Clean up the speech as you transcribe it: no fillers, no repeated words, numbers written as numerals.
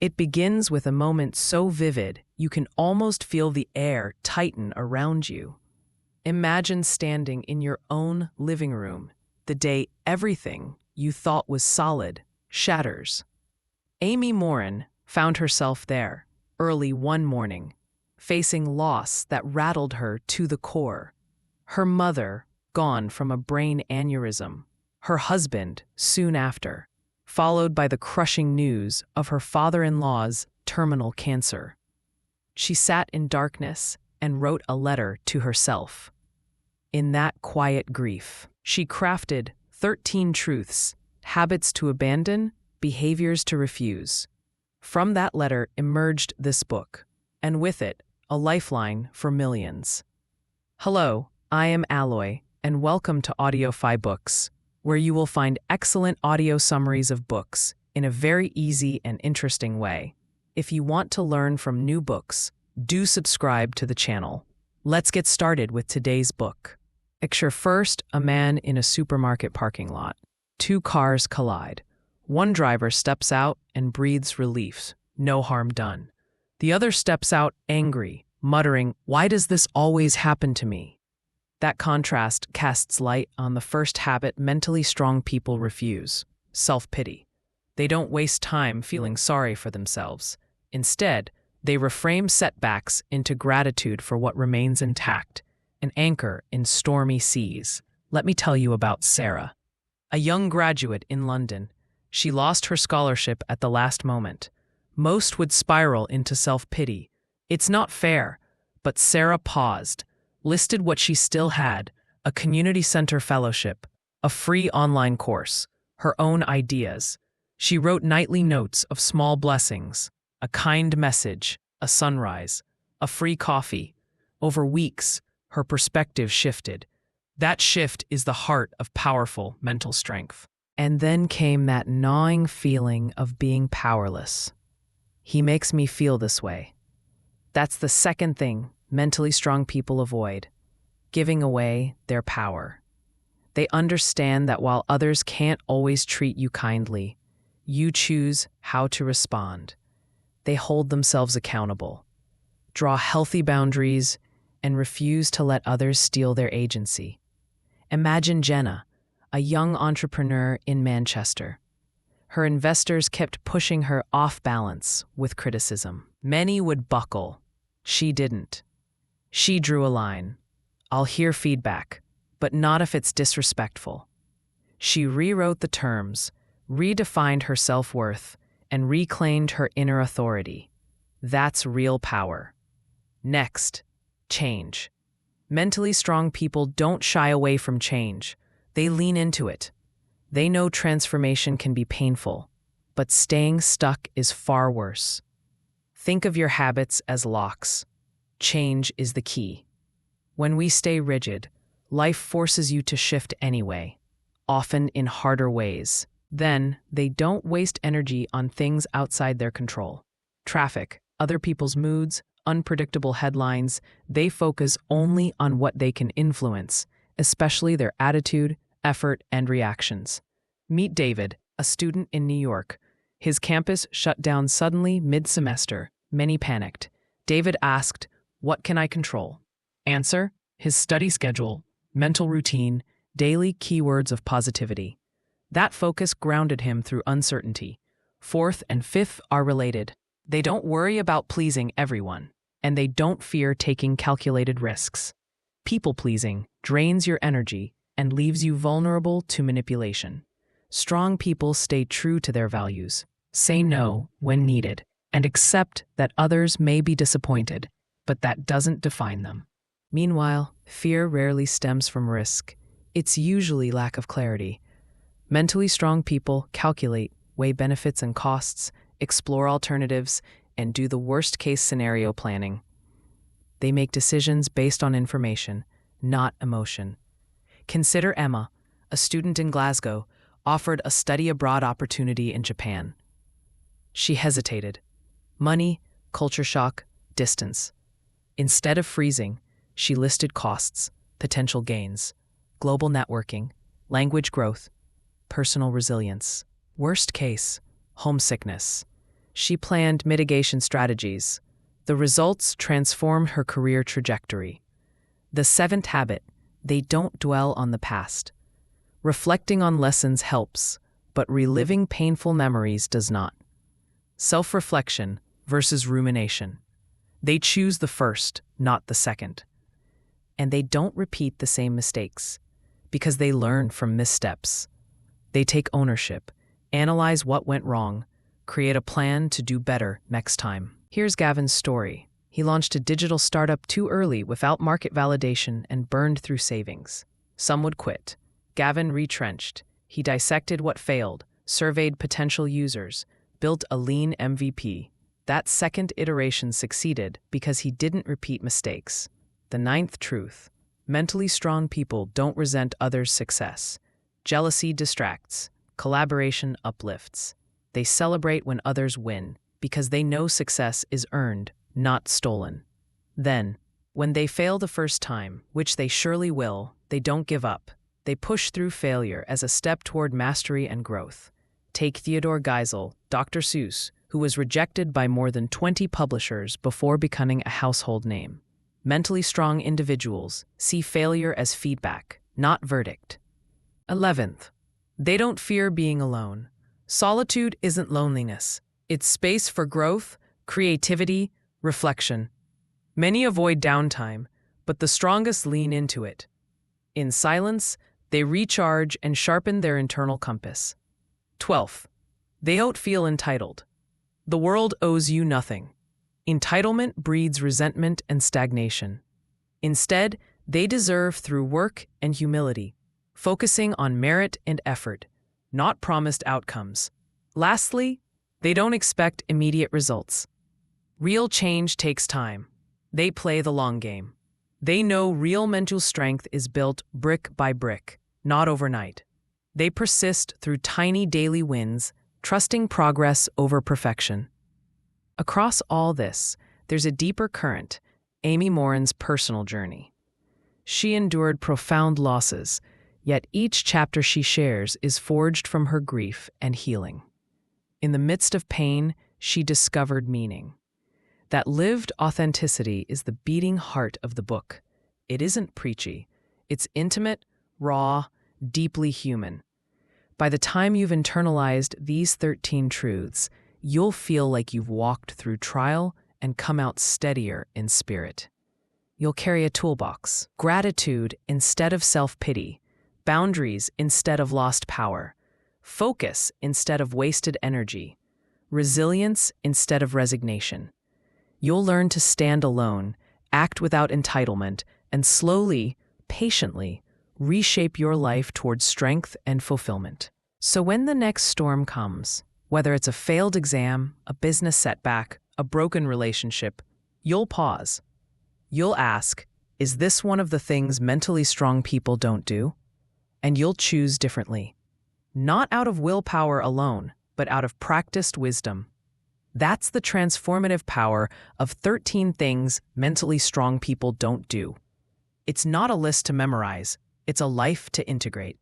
It begins with a moment so vivid you can almost feel the air tighten around you. Imagine standing in your own living room the day everything you thought was solid shatters. Amy Morin found herself there, early one morning, facing loss that rattled her to the core. Her mother, gone from a brain aneurysm, her husband, soon after, followed by the crushing news of her father-in-law's terminal cancer. She sat in darkness and wrote a letter to herself. In that quiet grief, she crafted 13 truths, habits to abandon, behaviors to refuse. From that letter emerged this book, and with it, a lifeline for millions. Hello, I am Alloy, and welcome to Audiofybooks, where you will find excellent audio summaries of books in a very easy and interesting way. If you want to learn from new books, do subscribe to the channel. Let's get started with today's book. Picture first a man in a supermarket parking lot. Two cars collide. One driver steps out and breathes relief, no harm done. The other steps out angry, muttering, "Why does this always happen to me?" That contrast casts light on the first habit mentally strong people refuse: self-pity. They don't waste time feeling sorry for themselves. Instead, they reframe setbacks into gratitude for what remains intact, an anchor in stormy seas. Let me tell you about Sarah, a young graduate in London. She lost her scholarship at the last moment. Most would spiral into self-pity. It's not fair. But Sarah paused, listed what she still had: a community center fellowship, a free online course, her own ideas. She wrote nightly notes of small blessings, a kind message, a sunrise, a free coffee. Over weeks, her perspective shifted. That shift is the heart of powerful mental strength. And then came that gnawing feeling of being powerless. He makes me feel this way. That's the second thing mentally strong people avoid: giving away their power. They understand that while others can't always treat you kindly, you choose how to respond. They hold themselves accountable, draw healthy boundaries, and refuse to let others steal their agency. Imagine Jenna, a young entrepreneur in Manchester. Her investors kept pushing her off balance with criticism. Many would buckle. She didn't. She drew a line. I'll hear feedback, but not if it's disrespectful. She rewrote the terms, redefined her self-worth, and reclaimed her inner authority. That's real power. Next, change. Mentally strong people don't shy away from change. They lean into it. They know transformation can be painful, but staying stuck is far worse. Think of your habits as locks. Change is the key. When we stay rigid, life forces you to shift anyway, often in harder ways. Then, they don't waste energy on things outside their control. Traffic, other people's moods, unpredictable headlines. They focus only on what they can influence, especially their attitude, effort, and reactions. Meet David, a student in New York. His campus shut down suddenly mid-semester. Many panicked. David asked, "What can I control?" Answer: his study schedule, mental routine, daily keywords of positivity. That focus grounded him through uncertainty. Fourth and fifth are related. They don't worry about pleasing everyone, and they don't fear taking calculated risks. People-pleasing drains your energy and leaves you vulnerable to manipulation. Strong people stay true to their values, say no when needed, and accept that others may be disappointed, but that doesn't define them. Meanwhile, fear rarely stems from risk. It's usually lack of clarity. Mentally strong people calculate, weigh benefits and costs, explore alternatives, and do the worst-case scenario planning. They make decisions based on information, not emotion. Consider Emma, a student in Glasgow, offered a study abroad opportunity in Japan. She hesitated. Money, culture shock, distance. Instead of freezing, she listed costs, potential gains, global networking, language growth, personal resilience. Worst case, homesickness. She planned mitigation strategies. The results transformed her career trajectory. The seventh habit: they don't dwell on the past. Reflecting on lessons helps, but reliving painful memories does not. Self-reflection versus rumination. They choose the first, not the second. And they don't repeat the same mistakes, because they learn from missteps. They take ownership, analyze what went wrong, create a plan to do better next time. Here's Gavin's story. He launched a digital startup too early without market validation and burned through savings. Some would quit. Gavin retrenched. He dissected what failed, surveyed potential users, built a lean MVP. That second iteration succeeded because he didn't repeat mistakes. The ninth truth: mentally strong people don't resent others' success. Jealousy distracts. Collaboration uplifts. They celebrate when others win because they know success is earned, not stolen. Then, when they fail the first time, which they surely will, they don't give up. They push through failure as a step toward mastery and growth. Take Theodore Geisel, Dr. Seuss, who was rejected by more than 20 publishers before becoming a household name. Mentally strong individuals see failure as feedback, not verdict. 11th, they don't fear being alone. Solitude isn't loneliness. It's space for growth, creativity, reflection. Many avoid downtime, but the strongest lean into it. In silence, they recharge and sharpen their internal compass. 12th, they don't feel entitled. The world owes you nothing. Entitlement breeds resentment and stagnation. Instead, they deserve through work and humility, focusing on merit and effort, not promised outcomes. Lastly, they don't expect immediate results. Real change takes time. They play the long game. They know real mental strength is built brick by brick, not overnight. They persist through tiny daily wins, trusting progress over perfection. Across all this, there's a deeper current: Amy Morin's personal journey. She endured profound losses, yet each chapter she shares is forged from her grief and healing. In the midst of pain, she discovered meaning. That lived authenticity is the beating heart of the book. It isn't preachy. It's intimate, raw, deeply human. By the time you've internalized these 13 truths, you'll feel like you've walked through trial and come out steadier in spirit. You'll carry a toolbox: gratitude instead of self-pity, boundaries instead of lost power, focus instead of wasted energy, resilience instead of resignation. You'll learn to stand alone, act without entitlement, and slowly, patiently, reshape your life towards strength and fulfillment. So when the next storm comes, whether it's a failed exam, a business setback, a broken relationship, you'll pause. You'll ask, is this one of the things mentally strong people don't do? And you'll choose differently. Not out of willpower alone, but out of practiced wisdom. That's the transformative power of 13 things mentally strong people don't do. It's not a list to memorize, it's a life to integrate.